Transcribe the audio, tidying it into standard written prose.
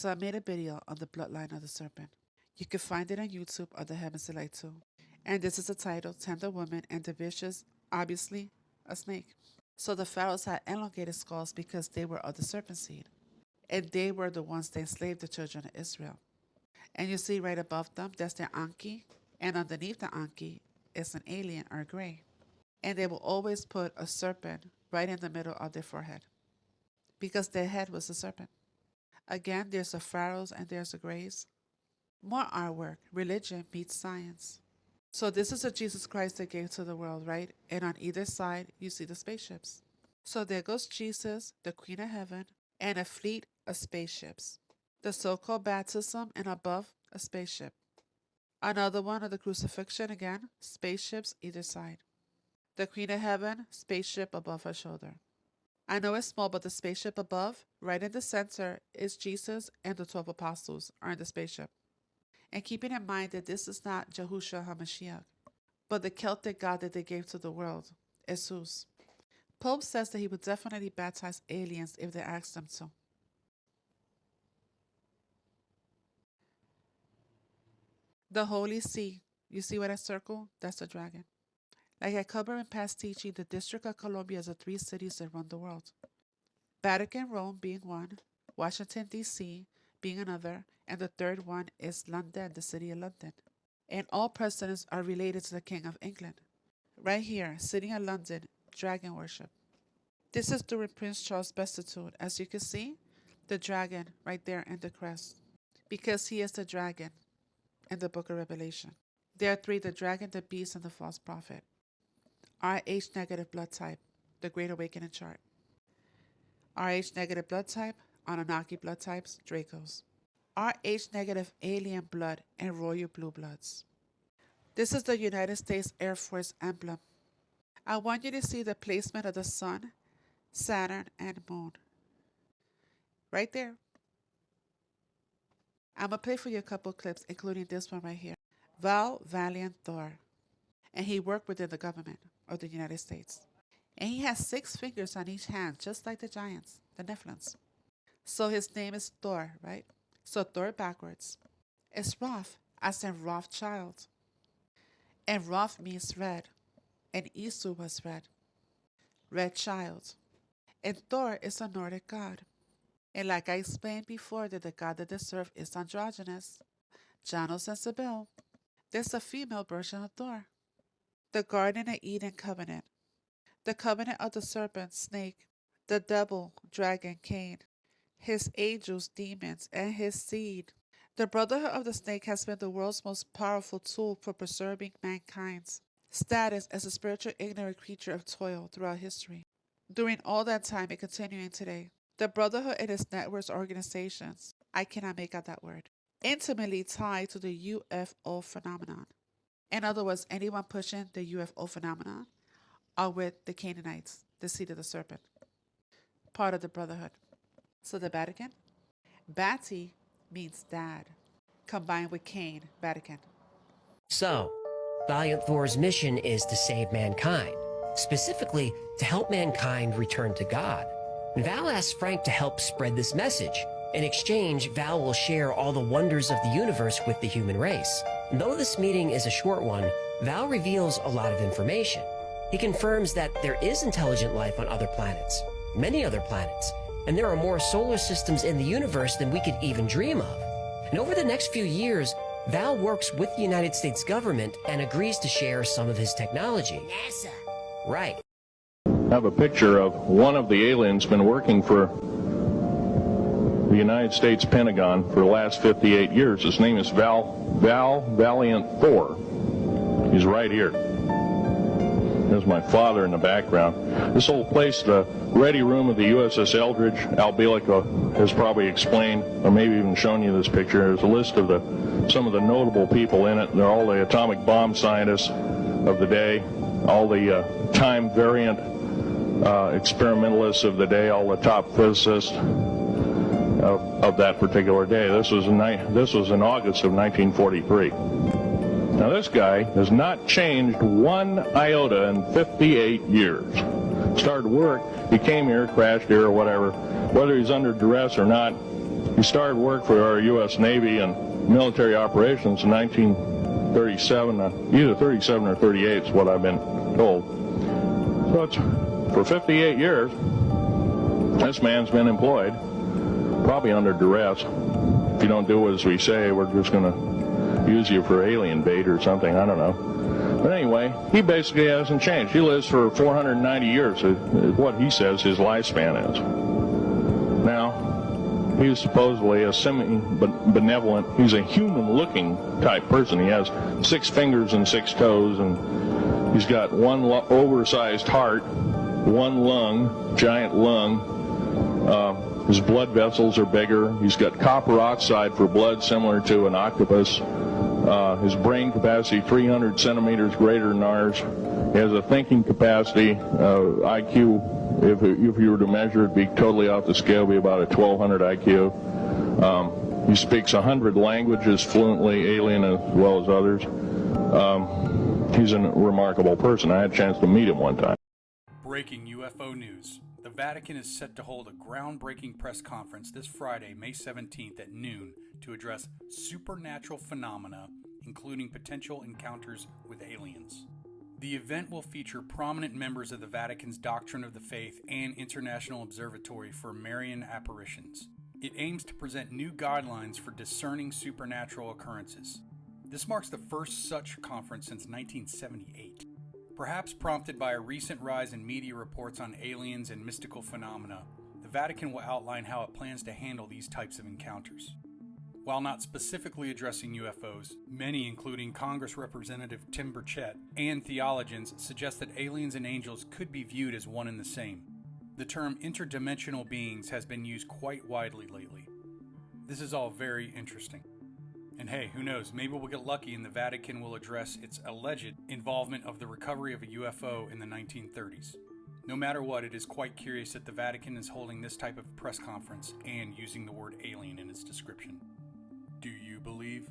So I made a video on the bloodline of the serpent. You can find it on YouTube or the Heavens Delight too. And this is the title, Tender Woman and the Vicious, obviously a snake. So the pharaohs had elongated skulls because they were of the serpent seed. And they were the ones that enslaved the children of Israel. And you see right above them, that's their Anki. And underneath the Anki is an alien or gray. And they will always put a serpent right in the middle of their forehead, because their head was a serpent. Again, there's the pharaohs and there's the grays. More artwork, religion meets science. So this is a Jesus Christ that gave to the world, right? And on either side, you see the spaceships. So there goes Jesus, the Queen of Heaven, and a fleet of spaceships. The so-called baptism, and above, a spaceship. Another one of the crucifixion again, spaceships either side. The Queen of Heaven, spaceship above her shoulder. I know it's small, but the spaceship above, right in the center, is Jesus, and the 12 apostles are in the spaceship. And keeping in mind that this is not Yahushua HaMashiach, but the Celtic god that they gave to the world, Jesus. Pope says that he would definitely baptize aliens if they asked him to. The Holy See, you see what I circle? That's the dragon. Like I covered in past teaching, the District of Columbia is the 3 cities that run the world. Vatican, Rome being one, Washington, D.C. being another, and the third one is London, the city of London. And all presidents are related to the King of England. Right here, sitting in London, dragon worship. This is during Prince Charles' beatitude. As you can see, the dragon right there in the crest, because he is the dragon in the book of Revelation. There are 3, the dragon, the beast, and the false prophet. RH negative blood type, the Great Awakening chart. RH negative blood type, Anunnaki blood types, Dracos. RH negative alien blood and royal blue bloods. This is the United States Air Force emblem. I want you to see the placement of the sun, Saturn, and moon. Right there. I'm going to play for you a couple clips, including this one right here. Val Valiant Thor. And he worked within the government of the United States. And he has 6 fingers on each hand, just like the giants, the Nephilims. So his name is Thor, right? So Thor backwards is Roth, as in Rothschild. And Roth means red. And Esau was red. Red child. And Thor is a Nordic god. And like I explained before, that the god that they serve is androgynous. Janos and Sibyl. There's a female version of Thor. The Garden of Eden covenant. The covenant of the serpent, snake. The devil, dragon, Cain. His angels, demons, and his seed. The Brotherhood of the Snake has been the world's most powerful tool for preserving mankind's status as a spiritual ignorant creature of toil throughout history. During all that time and continuing today, the Brotherhood and its networks organizations, I cannot make out that word, intimately tied to the UFO phenomenon. In other words, anyone pushing the UFO phenomenon are with the Canaanites, the seed of the serpent, part of the Brotherhood. So the Vatican, Bati means dad, combined with Cain, Vatican. So, Valiant Thor's mission is to save mankind, specifically to help mankind return to God. And Val asks Frank to help spread this message. In exchange, Val will share all the wonders of the universe with the human race. And though this meeting is a short one, Val reveals a lot of information. He confirms that there is intelligent life on other planets, many other planets, and there are more solar systems in the universe than we could even dream of. And over the next few years, Val works with the United States government and agrees to share some of his technology. NASA. Right. I have a picture of one of the aliens been working for the United States Pentagon for the last 58 years. His name is Val Valiant Thor. He's right here. There's my father in the background. This old place, the ready room of the USS Eldridge, Al Bielek has probably explained, or maybe even shown you this picture. There's a list of some of the notable people in it. They're all the atomic bomb scientists of the day, all the time variant experimentalists of the day, all the top physicists of that particular day. This was in August of 1943. Now this guy has not changed one iota in 58 years. Started work, he came here, crashed here or whatever. Whether he's under duress or not, He started work for our U.S. Navy and military operations in 1937, either 37 or 38 is what I've been told. So it's for 58 years, this man's been employed, probably under duress. If you don't do as we say, we're just going to use you for alien bait or something, I don't know. But anyway, he basically hasn't changed. He lives for 490 years, is what he says his lifespan is. Now, he's supposedly a semi-benevolent, he's a human-looking type person. He has 6 fingers and 6 toes, and he's got one oversized heart, one lung, giant lung. His blood vessels are bigger. He's got copper oxide for blood, similar to an octopus. His brain capacity, 300 centimeters greater than ours. He has a thinking capacity, IQ, if you were to measure it, be totally off the scale, be about a 1200 IQ. He speaks 100 languages fluently, alien as well as others. He's a remarkable person. I had a chance to meet him one time. Breaking UFO news. The Vatican is set to hold a groundbreaking press conference this Friday, May 17th at noon to address supernatural phenomena, including potential encounters with aliens. The event will feature prominent members of the Vatican's Doctrine of the Faith and International Observatory for Marian Apparitions. It aims to present new guidelines for discerning supernatural occurrences. This marks the first such conference since 1978. Perhaps prompted by a recent rise in media reports on aliens and mystical phenomena, the Vatican will outline how it plans to handle these types of encounters. While not specifically addressing UFOs, many, including Congress Representative Tim Burchett and theologians, suggest that aliens and angels could be viewed as one and the same. The term interdimensional beings has been used quite widely lately. This is all very interesting. And hey, who knows, maybe we'll get lucky and the Vatican will address its alleged involvement of the recovery of a UFO in the 1930s. No matter what, it is quite curious that the Vatican is holding this type of press conference and using the word alien in its description. Do you believe?